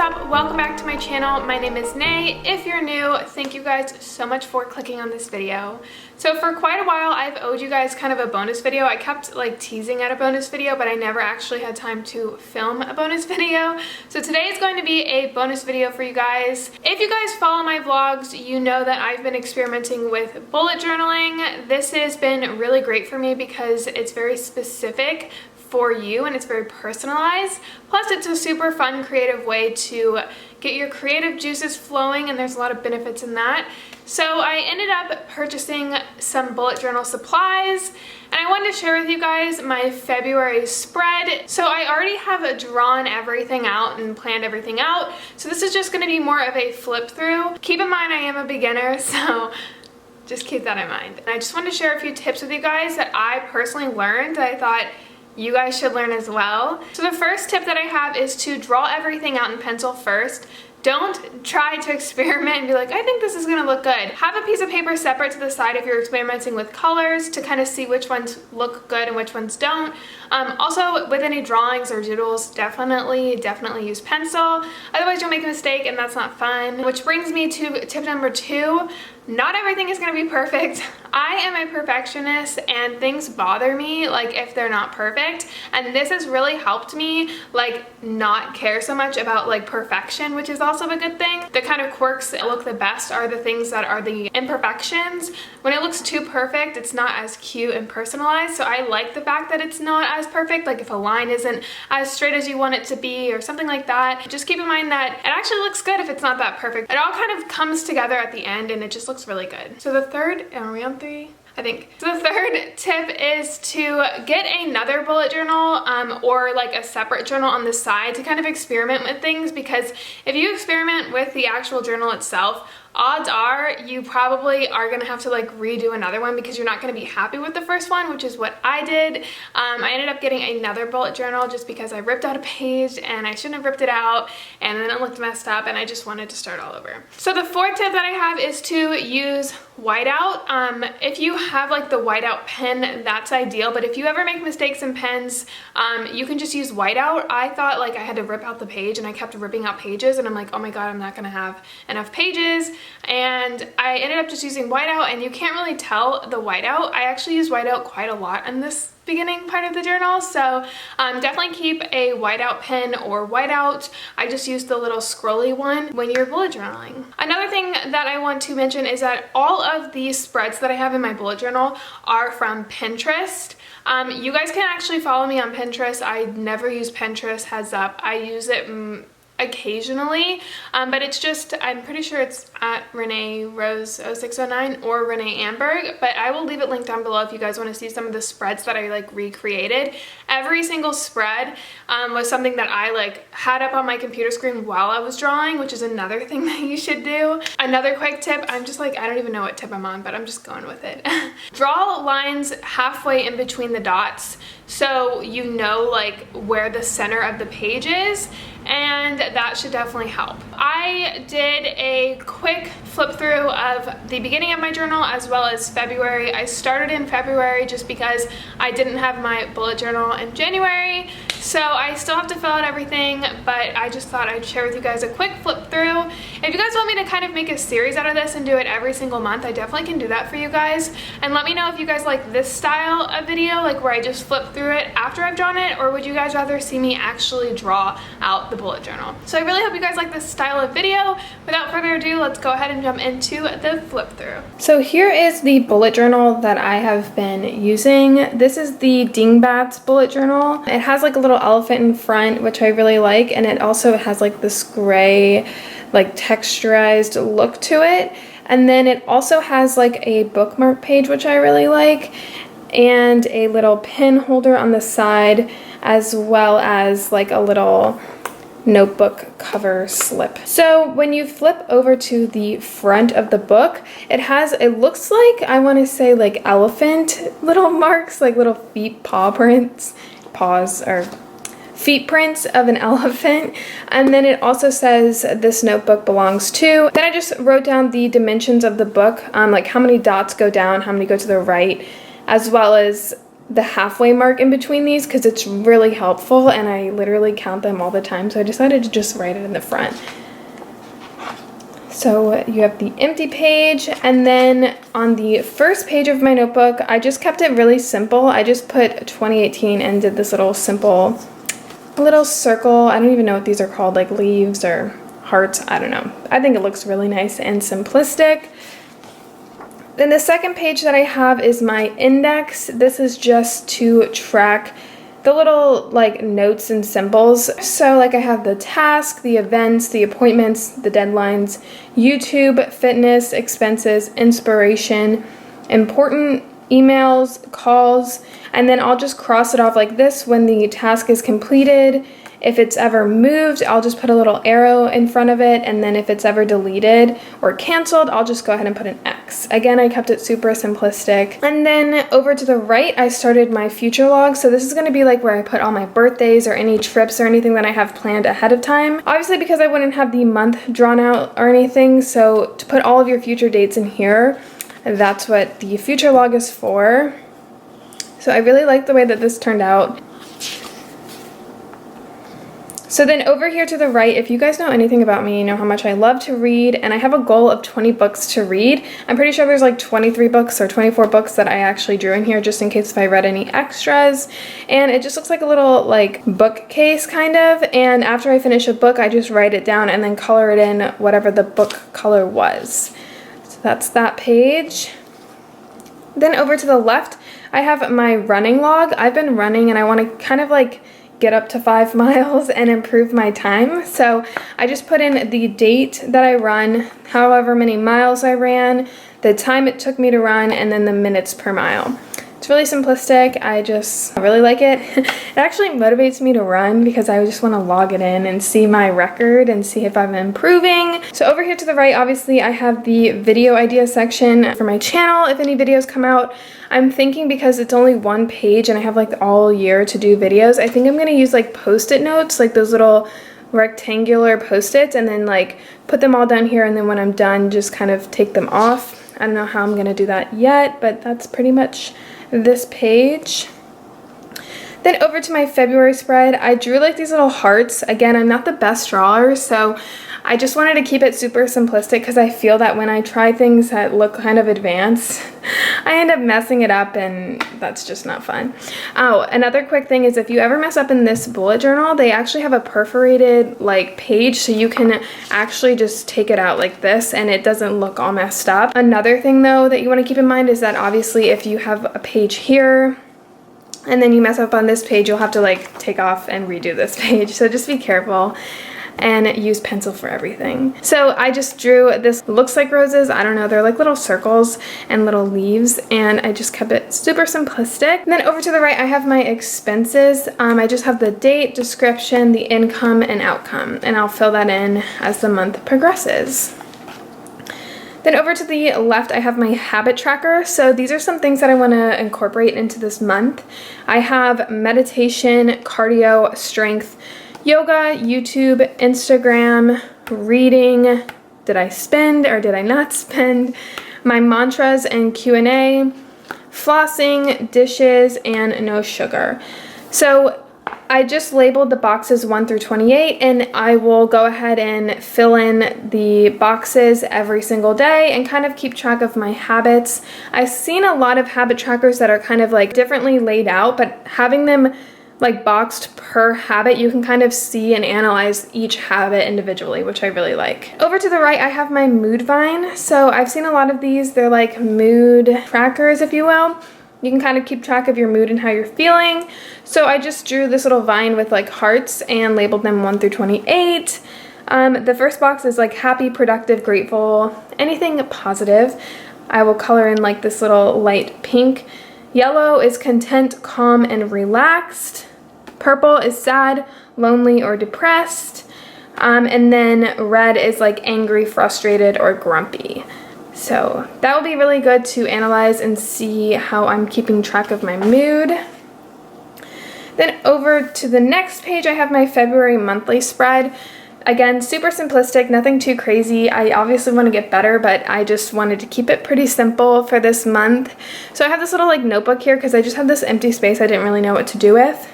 up? Welcome back to my channel. My name is Nay. If you're new, thank you guys so much for clicking on this video. So for quite a while, I've owed you guys kind of a bonus video. I kept like teasing at a bonus video, but I never actually had time to film a bonus video. So today is going to be a bonus video for you guys. If you guys follow my vlogs, you know that I've been experimenting with bullet journaling. This has been really great for me because it's very specific for you and it's very personalized. Plus it's a super fun, creative way to get your creative juices flowing, and there's a lot of benefits in that. So I ended up purchasing some bullet journal supplies, and I wanted to share with you guys my February spread. So I already have drawn everything out and planned everything out. So this is just gonna be more of a flip through. Keep in mind I am a beginner, so just keep that in mind. And I just wanted to share a few tips with you guys that I personally learned that I thought you guys should learn as well. So the first tip that I have is to draw everything out in pencil first. Don't try to experiment and be like, I think this is gonna look good. Have a piece of paper separate to the side if you're experimenting with colors to kind of see which ones look good and which ones don't. Also, with any drawings or doodles, definitely use pencil. Otherwise you'll make a mistake and that's not fun. Which brings me to tip number 2. Not everything is gonna be perfect. I am a perfectionist and things bother me like if they're not perfect, and this has really helped me like not care so much about like perfection, which is also a good thing. The kind of quirks that look the best are the things that are the imperfections. When it looks too perfect, it's not as cute and personalized, so I like the fact that it's not as perfect. Like if a line isn't as straight as you want it to be or something like that, just keep in mind that it actually looks good if it's not that perfect. It all kind of comes together at the end and it just looks really good. So the third, are we on 3? I think. So the third tip is to get another bullet journal or like a separate journal on the side to kind of experiment with things, because if you experiment with the actual journal itself, odds are you probably are gonna have to like redo another one because you're not gonna be happy with the first one, which is what I did. I ended up getting another bullet journal just because I ripped out a page and I shouldn't have ripped it out, and then it looked messed up and I just wanted to start all over. So the fourth tip that I have is to use whiteout. If you have like the whiteout pen, that's ideal, but if you ever make mistakes in pens, you can just use whiteout. I thought like I had to rip out the page and I kept ripping out pages and I'm like, oh my god, I'm not gonna have enough pages. And I ended up just using whiteout, and you can't really tell the whiteout. I actually use whiteout quite a lot in this beginning part of the journal, so definitely keep a whiteout pen or whiteout. I just use the little scrolly one when you're bullet journaling. Another thing that I want to mention is that all of these spreads that I have in my bullet journal are from Pinterest. You guys can actually follow me on Pinterest. I never use Pinterest, heads up. I use it occasionally, but it's just, I'm pretty sure it's at Renee Rose 0609 or Renee Amberg, but I will leave it linked down below if you guys want to see some of the spreads that I like recreated. Every single spread was something that I like had up on my computer screen while I was drawing, which is another thing that you should do. Another quick tip, I'm just like, I don't even know what tip I'm on, but I'm just going with it. Draw lines halfway in between the dots so you know like where the center of the page is, and that should definitely help. I did a quick flip through of the beginning of my journal as well as February. I started in February just because I didn't have my bullet journal in January, so I still have to fill out everything, but I just thought I'd share with you guys a quick flip through. If you guys want me to kind of make a series out of this and do it every single month, I definitely can do that for you guys. And let me know if you guys like this style of video, like where I just flip through it after I've drawn it, or would you guys rather see me actually draw out the bullet journal? So I really hope you guys like this style of video. Without further ado, let's go ahead and jump into the flip through. So here is the bullet journal that I have been using. This is the Dingbats bullet journal. It has like a little elephant in front, which I really like, and it also has like this gray, like texturized look to it. And then it also has like a bookmark page, which I really like, and a little pen holder on the side, as well as like a little notebook cover slip. So when you flip over to the front of the book, it looks like, I want to say like elephant little marks, like little feet prints of an elephant. And then it also says this notebook belongs to. Then I just wrote down the dimensions of the book, like how many dots go down, how many go to the right, as well as the halfway mark in between these because it's really helpful and I literally count them all the time, so I decided to just write it in the front. So you have the empty page, and then on the first page of my notebook, I just kept it really simple. I just put 2018 and did this little simple little circle. I don't even know what these are called, like leaves or hearts, I don't know. I think it looks really nice and simplistic. Then the second page that I have is my index. This is just to track the little like notes and symbols. So like I have the task, the events, the appointments, the deadlines, YouTube, fitness, expenses, inspiration, important emails, calls, and then I'll just cross it off like this when the task is completed. If it's ever moved, I'll just put a little arrow in front of it, and then if it's ever deleted or canceled, I'll just go ahead and put an X. Again, I kept it super simplistic. And then over to the right, I started my future log. So this is gonna be like where I put all my birthdays or any trips or anything that I have planned ahead of time. Obviously, because I wouldn't have the month drawn out or anything, so to put all of your future dates in here, that's what the future log is for. So I really like the way that this turned out. So then over here to the right, if you guys know anything about me, you know how much I love to read, and I have a goal of 20 books to read. I'm pretty sure there's like 23 books or 24 books that I actually drew in here just in case if I read any extras. And it just looks like a little like bookcase kind of, and after I finish a book, I just write it down and then color it in whatever the book color was. So that's that page. Then over to the left, I have my running log. I've been running and I want to kind of like get up to 5 miles and improve my time. So I just put in the date that I run, however many miles I ran, the time it took me to run, and then the minutes per mile. It's really simplistic. I really like it. It actually motivates me to run because I just want to log it in and see my record and see if I'm improving. So over here to the right, obviously I have the video idea section for my channel. If any videos come out, I'm thinking because it's only one page and I have like all year to do videos, I think I'm going to use like post-it notes, like those little rectangular post-its, and then like put them all down here, and then when I'm done, just kind of take them off. I don't know how I'm going to do that yet, but that's pretty much this page. Then over to my February spread, I drew like these little hearts. Again, I'm not the best drawer, so I just wanted to keep it super simplistic because I feel that when I try things that look kind of advanced, I end up messing it up, and that's just not fun. Oh, another quick thing is if you ever mess up in this bullet journal, they actually have a perforated like page, so you can actually just take it out like this and it doesn't look all messed up. Another thing though that you want to keep in mind is that obviously if you have a page here and then you mess up on this page, you'll have to like take off and redo this page, so just be careful and use pencil for everything. So I just drew this, looks like roses, I don't know, they're like little circles and little leaves, and I just kept it super simplistic. And then over to the right, I have my expenses. I just have the date, description, the income, and outcome, and I'll fill that in as the month progresses. Then over to the left, I have my habit tracker. So these are some things that I want to incorporate into this month. I have meditation, cardio, strength, yoga, YouTube, Instagram, reading, did I spend or did I not spend, my mantras and Q&A, flossing, dishes, and no sugar. So I just labeled the boxes 1 through 28, and I will go ahead and fill in the boxes every single day and kind of keep track of my habits. I've seen a lot of habit trackers that are kind of like differently laid out, but having them like boxed per habit, you can kind of see and analyze each habit individually, which I really like. Over to the right, I have my mood vine. So I've seen a lot of these. They're like mood trackers, if you will. You can kind of keep track of your mood and how you're feeling. So I just drew this little vine with like hearts and labeled them 1 through 28. The first box is like happy, productive, grateful, anything positive. I will color in like this little light pink. Yellow is content, calm, and relaxed. Purple is sad, lonely, or depressed. And then red is like angry, frustrated, or grumpy. So that will be really good to analyze and see how I'm keeping track of my mood. Then over to the next page, I have my February monthly spread. Again, super simplistic, nothing too crazy. I obviously want to get better, but I just wanted to keep it pretty simple for this month. So I have this little like notebook here because I just have this empty space I didn't really know what to do with.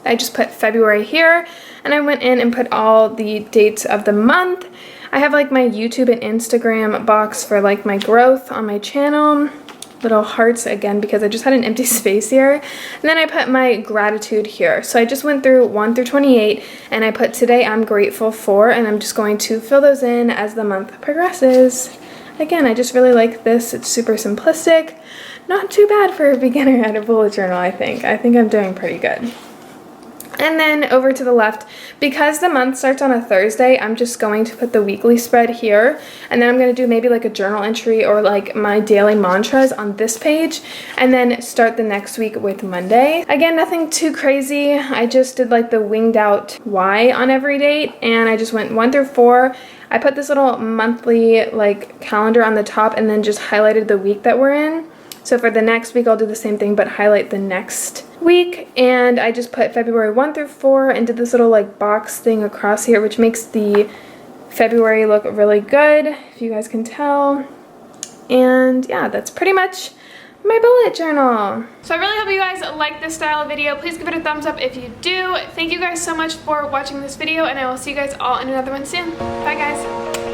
I just put February here, and I went in and put all the dates of the month. I have like my YouTube and Instagram box for like my growth on my channel. Little hearts again because I just had an empty space here. And then I put my gratitude here. So I just went through 1 through 28 and I put today I'm grateful for, and I'm just going to fill those in as the month progresses. Again, I just really like this. It's super simplistic. Not too bad for a beginner at a bullet journal, I think. I think I'm doing pretty good. And then over to the left, because the month starts on a Thursday, I'm just going to put the weekly spread here. And then I'm going to do maybe like a journal entry or like my daily mantras on this page. And then start the next week with Monday. Again, nothing too crazy. I just did like the winged out Y on every date. And I just went 1 through 4. I put this little monthly like calendar on the top and then just highlighted the week that we're in. So for the next week, I'll do the same thing, but highlight the next week. And I just put February 1 through 4 and did this little like box thing across here, which makes the February look really good, if you guys can tell. And yeah, that's pretty much my bullet journal. So I really hope you guys like this style of video. Please give it a thumbs up if you do. Thank you guys so much for watching this video, and I will see you guys all in another one soon. Bye guys.